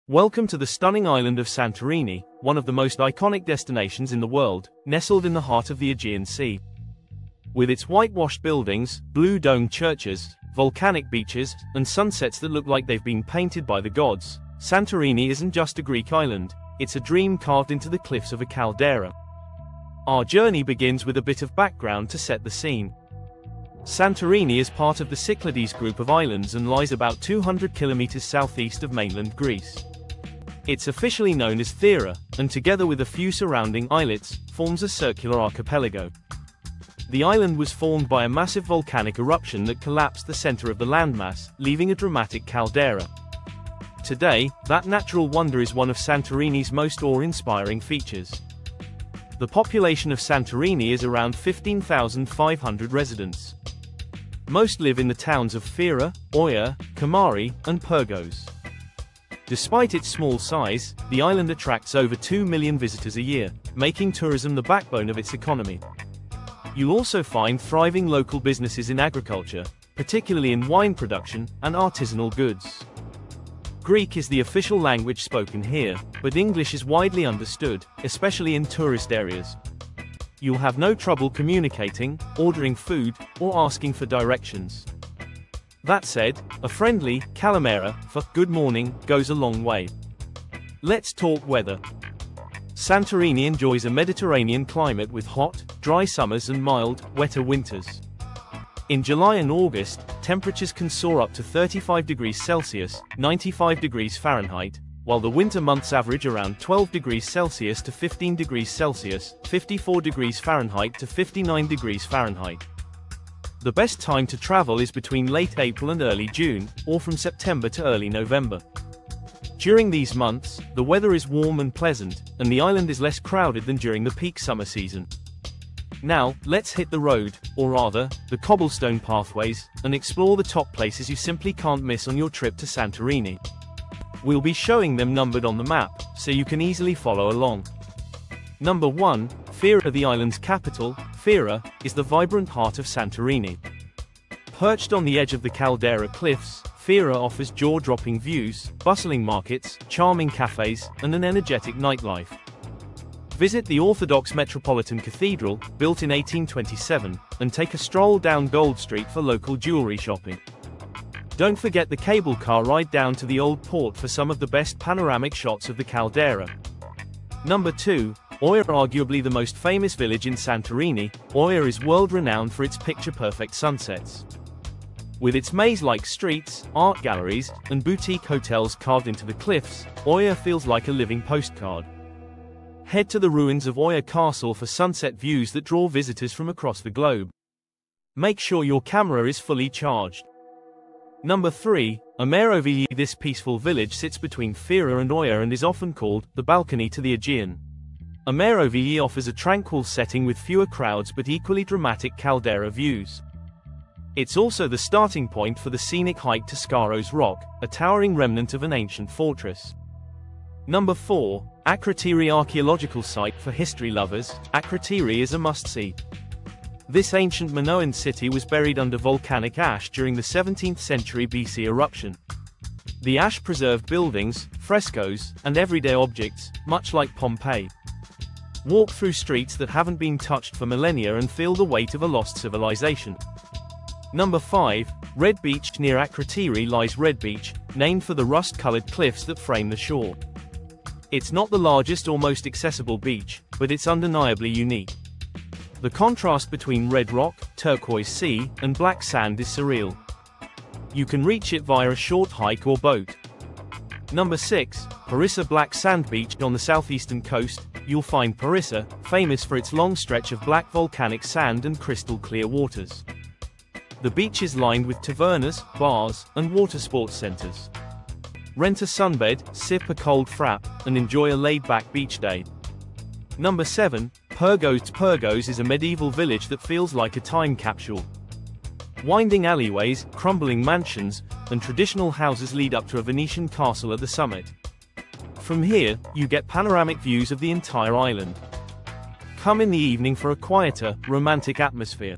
Welcome to the stunning island of Santorini, one of the most iconic destinations in the world, nestled in the heart of the Aegean Sea. With its whitewashed buildings, blue-domed churches, volcanic beaches, and sunsets that look like they've been painted by the gods, Santorini isn't just a Greek island, it's a dream carved into the cliffs of a caldera. Our journey begins with a bit of background to set the scene. Santorini is part of the Cyclades group of islands and lies about 200 kilometers southeast of mainland Greece. It's officially known as Thera, and together with a few surrounding islets, forms a circular archipelago. The island was formed by a massive volcanic eruption that collapsed the center of the landmass, leaving a dramatic caldera. Today, that natural wonder is one of Santorini's most awe-inspiring features. The population of Santorini is around 15,500 residents. Most live in the towns of Thera, Oia, Kamari, and Pyrgos. Despite its small size, the island attracts over 2 million visitors a year, making tourism the backbone of its economy. You'll also find thriving local businesses in agriculture, particularly in wine production and artisanal goods. Greek is the official language spoken here, but English is widely understood, especially in tourist areas. You'll have no trouble communicating, ordering food, or asking for directions. That said, a friendly calimera for good morning goes a long way. Let's talk weather. Santorini enjoys a Mediterranean climate with hot, dry summers and mild, wetter winters. In July and August, temperatures can soar up to 35 degrees Celsius, 95 degrees Fahrenheit, while the winter months average around 12 degrees Celsius to 15 degrees Celsius, 54 degrees Fahrenheit to 59 degrees Fahrenheit. The best time to travel is between late April and early June, or from September to early November. During these months, the weather is warm and pleasant, and the island is less crowded than during the peak summer season. Now, let's hit the road, or rather, the cobblestone pathways, and explore the top places you simply can't miss on your trip to Santorini. We'll be showing them numbered on the map, so you can easily follow along. Number 1, Thera, the island's capital. Thera is the vibrant heart of Santorini. Perched on the edge of the caldera cliffs, Thera offers jaw-dropping views, bustling markets, charming cafes, and an energetic nightlife. Visit the Orthodox Metropolitan Cathedral, built in 1827, and take a stroll down Gold Street for local jewelry shopping. Don't forget the cable car ride down to the old port for some of the best panoramic shots of the caldera. Number 2, Oia. Arguably the most famous village in Santorini, Oia is world-renowned for its picture-perfect sunsets. With its maze-like streets, art galleries, and boutique hotels carved into the cliffs, Oia feels like a living postcard. Head to the ruins of Oia Castle for sunset views that draw visitors from across the globe. Make sure your camera is fully charged. Number 3, Amarovili. This peaceful village sits between Thera and Oia and is often called the balcony to the Aegean. Amarovili offers a tranquil setting with fewer crowds but equally dramatic caldera views. It's also the starting point for the scenic hike to Skaros Rock, a towering remnant of an ancient fortress. Number 4, Akrotiri. Archaeological site for history lovers, Akrotiri is a must-see. This ancient Minoan city was buried under volcanic ash during the 17th century BC eruption. The ash preserved buildings, frescoes, and everyday objects, much like Pompeii. Walk through streets that haven't been touched for millennia and feel the weight of a lost civilization. Number 5, Red Beach. Near Akrotiri lies Red Beach, named for the rust-colored cliffs that frame the shore. It's not the largest or most accessible beach, but it's undeniably unique. The contrast between red rock, turquoise sea, and black sand is surreal. You can reach it via a short hike or boat. Number 6, Parissa. Black Sand Beach. On the southeastern coast, you'll find Parissa, famous for its long stretch of black volcanic sand and crystal-clear waters. The beach is lined with tavernas, bars, and water sports centers. Rent a sunbed, sip a cold frap, and enjoy a laid-back beach day. Number 7, Pyrgos. Pyrgos is a medieval village that feels like a time capsule. Winding alleyways, crumbling mansions, and traditional houses lead up to a Venetian castle at the summit. From here, you get panoramic views of the entire island. Come in the evening for a quieter, romantic atmosphere.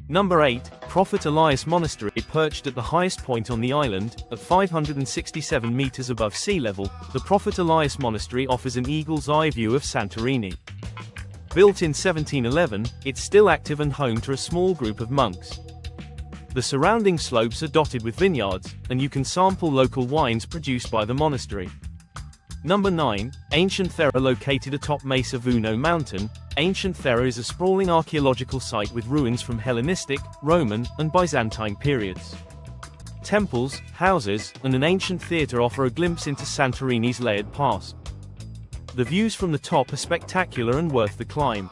Number 8, Prophet Elias Monastery, perched at the highest point on the island, at 567 meters above sea level, the Prophet Elias Monastery offers an eagle's eye view of Santorini. Built in 1711, it's still active and home to a small group of monks. The surrounding slopes are dotted with vineyards, and you can sample local wines produced by the monastery. Number 9. Ancient Thera. Located atop Mesa Vuno Mountain, Ancient Thera is a sprawling archaeological site with ruins from Hellenistic, Roman, and Byzantine periods. Temples, houses, and an ancient theatre offer a glimpse into Santorini's layered past. The views from the top are spectacular and worth the climb.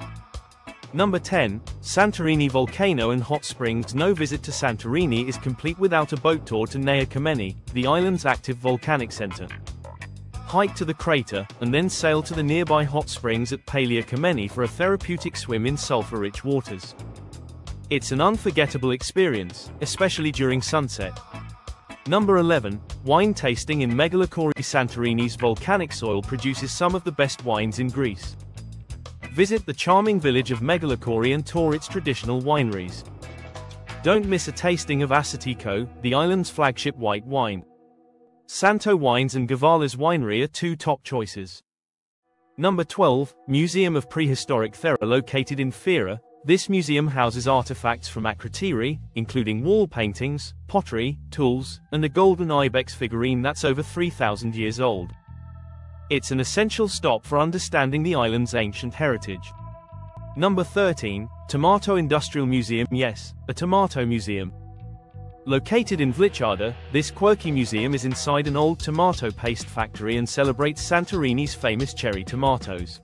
Number 10. Santorini Volcano and Hot Springs. No visit to Santorini is complete without a boat tour to Nea Kameni, the island's active volcanic center. Hike to the crater, and then sail to the nearby hot springs at Palea Kameni for a therapeutic swim in sulfur-rich waters. It's an unforgettable experience, especially during sunset. Number 11. Wine tasting in Megalokori. Santorini's volcanic soil produces some of the best wines in Greece. Visit the charming village of Megalokori and tour its traditional wineries. Don't miss a tasting of Asatiko, the island's flagship white wine. Santo Wines and Gavala's Winery are two top choices. Number 12. Museum of Prehistoric Thera. Located in Fira, this museum houses artifacts from Akrotiri, including wall paintings, pottery, tools, and a golden ibex figurine that's over 3,000 years old. It's an essential stop for understanding the island's ancient heritage. Number 13. Tomato Industrial Museum. Yes, a tomato museum. Located in Vlichada, this quirky museum is inside an old tomato paste factory and celebrates Santorini's famous cherry tomatoes.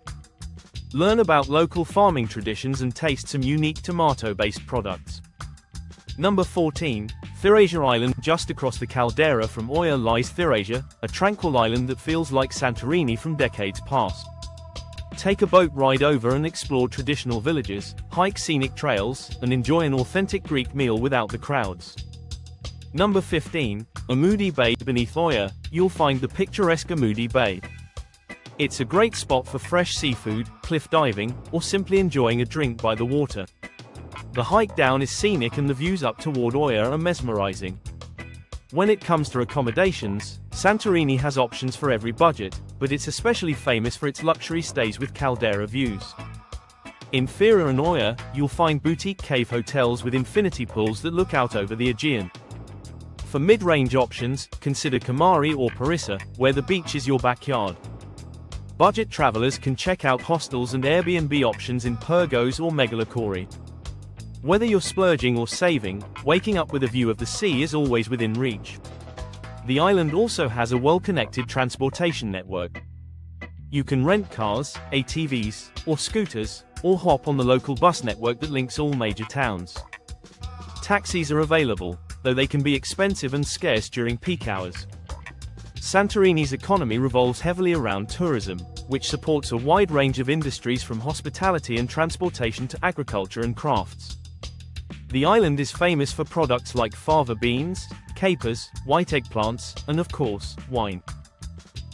Learn about local farming traditions and taste some unique tomato-based products. Number 14. Thirasia Island. Just across the caldera from Oya lies Thirasia, a tranquil island that feels like Santorini from decades past. Take a boat ride over and explore traditional villages, hike scenic trails, and enjoy an authentic Greek meal without the crowds. Number 15. Amudi Bay. Beneath Oya, you'll find the picturesque Amudi Bay. It's a great spot for fresh seafood, cliff diving, or simply enjoying a drink by the water. The hike down is scenic and the views up toward Oya are mesmerizing. When it comes to accommodations, Santorini has options for every budget, but it's especially famous for its luxury stays with caldera views. In Fira and Oya, you'll find boutique cave hotels with infinity pools that look out over the Aegean. For mid-range options, consider Kamari or Parissa, where the beach is your backyard. Budget travelers can check out hostels and Airbnb options in Pyrgos or Megalokori. Whether you're splurging or saving, waking up with a view of the sea is always within reach. The island also has a well-connected transportation network. You can rent cars, ATVs, or scooters, or hop on the local bus network that links all major towns. Taxis are available, though they can be expensive and scarce during peak hours. Santorini's economy revolves heavily around tourism, which supports a wide range of industries from hospitality and transportation to agriculture and crafts. The island is famous for products like fava beans, capers, white eggplants, and of course, wine.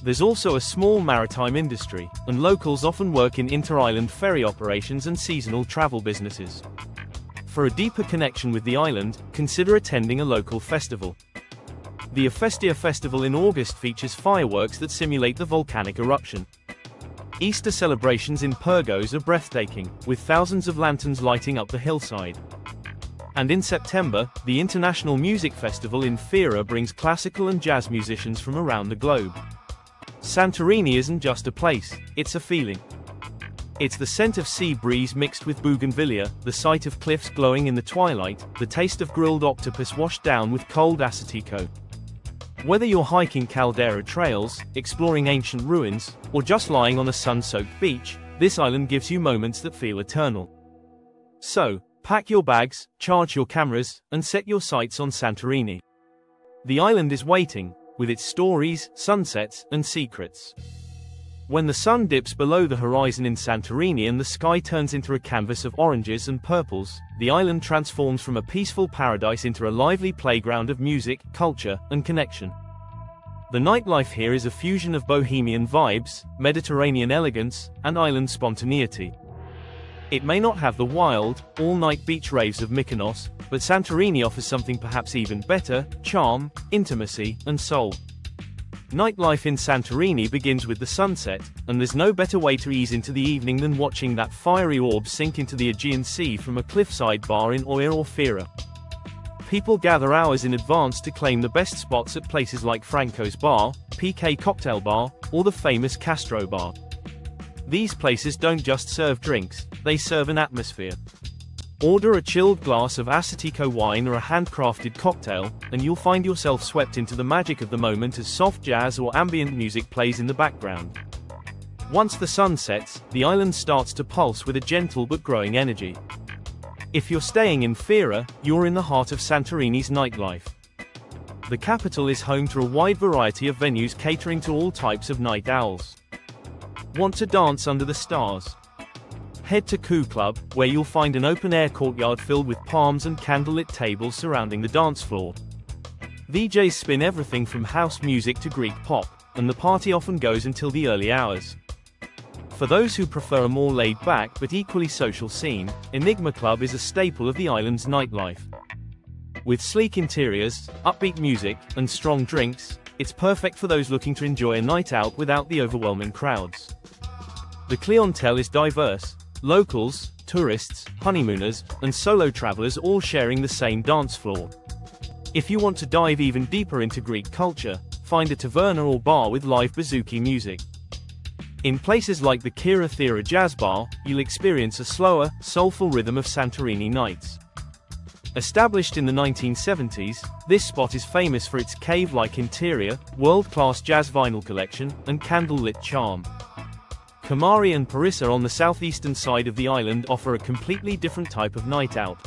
There's also a small maritime industry, and locals often work in inter-island ferry operations and seasonal travel businesses. For a deeper connection with the island, consider attending a local festival. The Efestia Festival in August features fireworks that simulate the volcanic eruption. Easter celebrations in Pyrgos are breathtaking, with thousands of lanterns lighting up the hillside. And in September, the International Music Festival in Fira brings classical and jazz musicians from around the globe. Santorini isn't just a place, it's a feeling. It's the scent of sea breeze mixed with bougainvillea, the sight of cliffs glowing in the twilight, the taste of grilled octopus washed down with cold Asatiko. Whether you're hiking caldera trails, exploring ancient ruins, or just lying on a sun-soaked beach, this island gives you moments that feel eternal. So, pack your bags, charge your cameras, and set your sights on Santorini. The island is waiting, with its stories, sunsets, and secrets. When the sun dips below the horizon in Santorini and the sky turns into a canvas of oranges and purples, the island transforms from a peaceful paradise into a lively playground of music, culture, and connection. The nightlife here is a fusion of bohemian vibes, Mediterranean elegance, and island spontaneity. It may not have the wild, all-night beach raves of Mykonos, but Santorini offers something perhaps even better: charm, intimacy, and soul. Nightlife in Santorini begins with the sunset, and there's no better way to ease into the evening than watching that fiery orb sink into the Aegean Sea from a cliffside bar in Oia or Fira. People gather hours in advance to claim the best spots at places like Franco's Bar, PK Cocktail Bar, or the famous Castro Bar. These places don't just serve drinks, they serve an atmosphere. Order a chilled glass of Assatico wine or a handcrafted cocktail, and you'll find yourself swept into the magic of the moment as soft jazz or ambient music plays in the background. Once the sun sets, the island starts to pulse with a gentle but growing energy. If you're staying in Fira, you're in the heart of Santorini's nightlife. The capital is home to a wide variety of venues catering to all types of night owls. Want to dance under the stars? Head to Coup Club, where you'll find an open-air courtyard filled with palms and candlelit tables surrounding the dance floor. DJs spin everything from house music to Greek pop, and the party often goes until the early hours. For those who prefer a more laid-back but equally social scene, Enigma Club is a staple of the island's nightlife. With sleek interiors, upbeat music, and strong drinks, it's perfect for those looking to enjoy a night out without the overwhelming crowds. The clientele is diverse: locals, tourists, honeymooners, and solo travelers all sharing the same dance floor. If you want to dive even deeper into Greek culture, find a taverna or bar with live bouzouki music. In places like the Kira Thera Jazz Bar, you'll experience a slower, soulful rhythm of Santorini nights. Established in the 1970s, this spot is famous for its cave-like interior, world-class jazz vinyl collection, and candle-lit charm. Kamari and Parissa on the southeastern side of the island offer a completely different type of night out.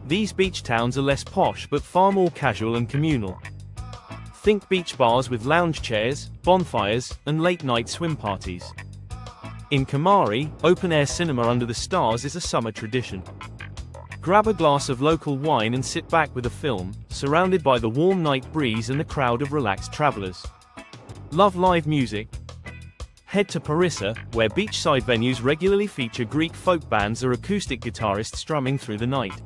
These beach towns are less posh but far more casual and communal. Think beach bars with lounge chairs, bonfires, and late-night swim parties. In Kamari, open-air cinema under the stars is a summer tradition. Grab a glass of local wine and sit back with a film, surrounded by the warm night breeze and a crowd of relaxed travelers. Love live music? Head to Parissa, where beachside venues regularly feature Greek folk bands or acoustic guitarists strumming through the night.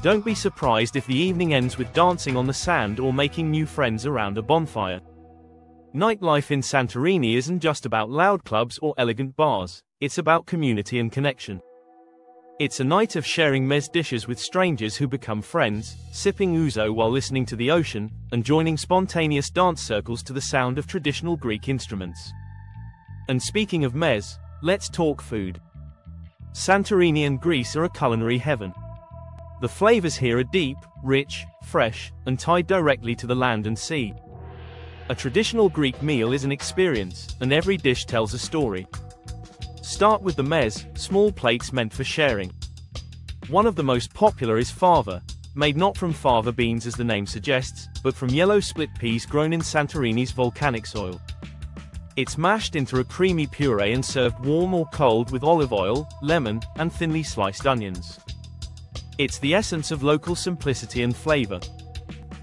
Don't be surprised if the evening ends with dancing on the sand or making new friends around a bonfire. Nightlife in Santorini isn't just about loud clubs or elegant bars, it's about community and connection. It's a night of sharing meze dishes with strangers who become friends, sipping ouzo while listening to the ocean, and joining spontaneous dance circles to the sound of traditional Greek instruments. And speaking of meze, let's talk food. Santorini and Greece are a culinary heaven. The flavors here are deep, rich, fresh, and tied directly to the land and sea. A traditional Greek meal is an experience, and every dish tells a story. Start with the meze, small plates meant for sharing. One of the most popular is fava, made not from fava beans as the name suggests, but from yellow split peas grown in Santorini's volcanic soil. It's mashed into a creamy puree and served warm or cold with olive oil, lemon, and thinly sliced onions. It's the essence of local simplicity and flavor.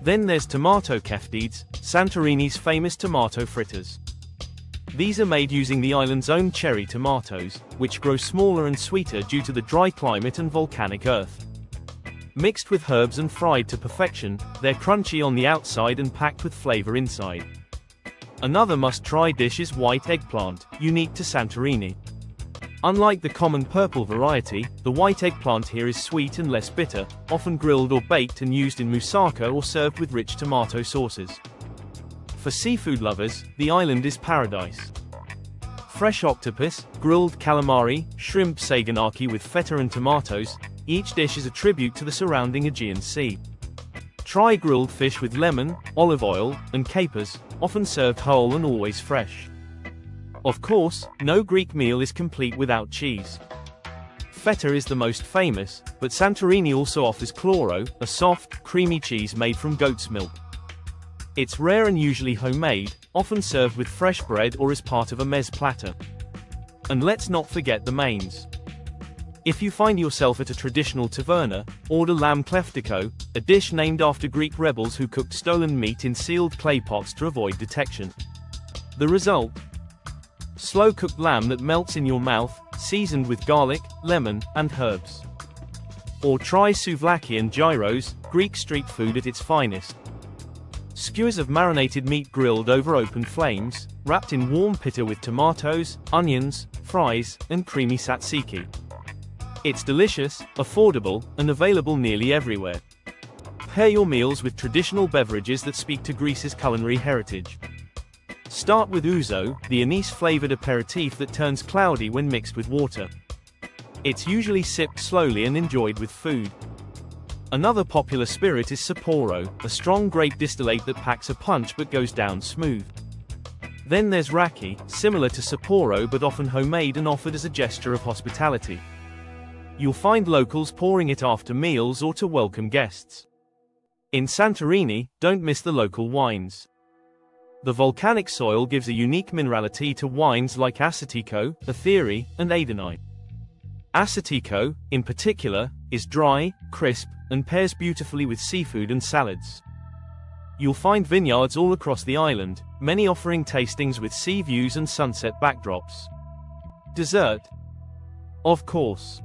Then there's tomato keftides, Santorini's famous tomato fritters. These are made using the island's own cherry tomatoes, which grow smaller and sweeter due to the dry climate and volcanic earth. Mixed with herbs and fried to perfection, they're crunchy on the outside and packed with flavor inside. Another must-try dish is white eggplant, unique to Santorini. Unlike the common purple variety, the white eggplant here is sweet and less bitter, often grilled or baked and used in moussaka or served with rich tomato sauces. For seafood lovers, the island is paradise. Fresh octopus, grilled calamari, shrimp saganaki with feta and tomatoes, each dish is a tribute to the surrounding Aegean Sea. Try grilled fish with lemon, olive oil, and capers, often served whole and always fresh. Of course, no Greek meal is complete without cheese. Feta is the most famous, but Santorini also offers chloro, a soft, creamy cheese made from goat's milk. It's rare and usually homemade, often served with fresh bread or as part of a meze platter. And let's not forget the mains. If you find yourself at a traditional taverna, order lamb kleftiko, a dish named after Greek rebels who cooked stolen meat in sealed clay pots to avoid detection. The result? Slow-cooked lamb that melts in your mouth, seasoned with garlic, lemon, and herbs. Or try souvlaki and gyros, Greek street food at its finest. Skewers of marinated meat grilled over open flames, wrapped in warm pita with tomatoes, onions, fries, and creamy tzatziki. It's delicious, affordable, and available nearly everywhere. Pair your meals with traditional beverages that speak to Greece's culinary heritage. Start with ouzo, the anise-flavored aperitif that turns cloudy when mixed with water. It's usually sipped slowly and enjoyed with food. Another popular spirit is Sapporo, a strong grape distillate that packs a punch but goes down smooth. Then there's raki, similar to Sapporo but often homemade and offered as a gesture of hospitality. You'll find locals pouring it after meals or to welcome guests. In Santorini, don't miss the local wines. The volcanic soil gives a unique minerality to wines like Assatico, Aetheri, and Adenine. Assatico, in particular, is dry, crisp, and pairs beautifully with seafood and salads. You'll find vineyards all across the island, many offering tastings with sea views and sunset backdrops. Dessert? Of course.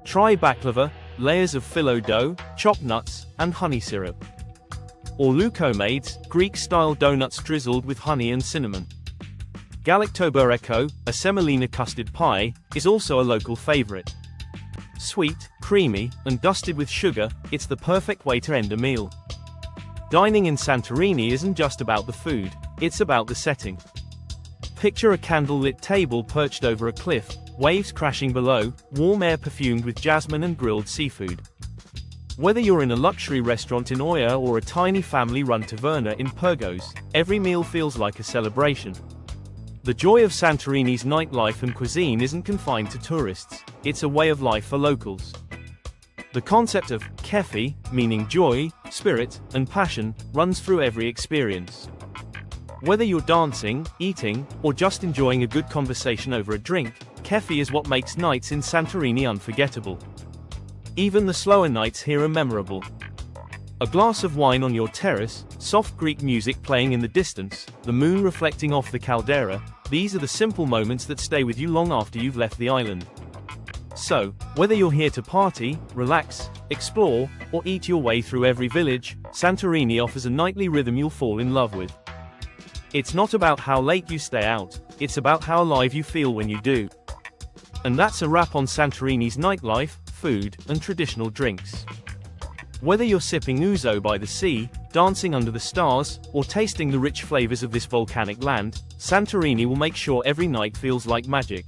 Try baklava, layers of phyllo dough, chopped nuts, and honey syrup. Or loukoumades, Greek-style donuts drizzled with honey and cinnamon. Galaktobureko, a semolina custard pie, is also a local favorite. Sweet, creamy, and dusted with sugar, it's the perfect way to end a meal. Dining in Santorini isn't just about the food, it's about the setting. Picture a candle-lit table perched over a cliff, waves crashing below, warm air perfumed with jasmine and grilled seafood. Whether you're in a luxury restaurant in Oya or a tiny family-run taverna in Pyrgos, every meal feels like a celebration. The joy of Santorini's nightlife and cuisine isn't confined to tourists, it's a way of life for locals. The concept of kefi, meaning joy, spirit, and passion, runs through every experience. Whether you're dancing, eating, or just enjoying a good conversation over a drink, kefi is what makes nights in Santorini unforgettable. Even the slower nights here are memorable. A glass of wine on your terrace, soft Greek music playing in the distance, the moon reflecting off the caldera, these are the simple moments that stay with you long after you've left the island. So, whether you're here to party, relax, explore, or eat your way through every village, Santorini offers a nightly rhythm you'll fall in love with. It's not about how late you stay out, it's about how alive you feel when you do. And that's a wrap on Santorini's nightlife, food, and traditional drinks. Whether you're sipping ouzo by the sea, dancing under the stars, or tasting the rich flavors of this volcanic land, Santorini will make sure every night feels like magic.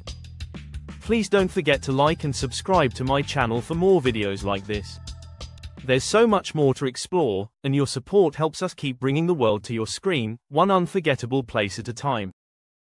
Please don't forget to like and subscribe to my channel for more videos like this. There's so much more to explore, and your support helps us keep bringing the world to your screen, one unforgettable place at a time.